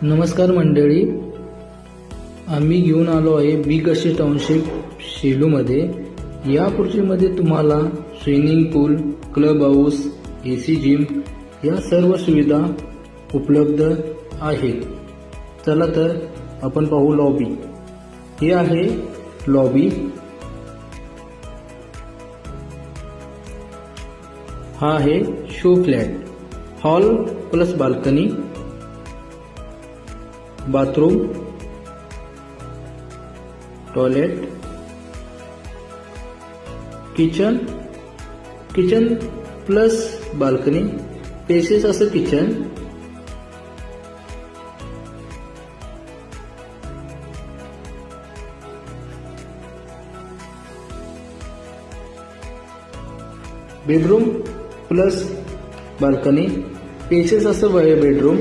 नमस्कार मंडळी, आम्ही घेऊन आलो आहे बिग अशी टाउनशिप शेलूमध्ये. या खुर्चीमध्ये तुम्हाला स्विमिंग पूल, क्लब हाऊस, AC जिम या सर्व सुविधा उपलब्ध आहेत. चला तर आपण पाहू लॉबी. हे आहे लॉबी. हा आहे show flat. Hall plus balcony, bathroom, toilet, kitchen plus balcony, spaces असं kitchen. Bedroom plus balcony, spaces असं बेडरूम.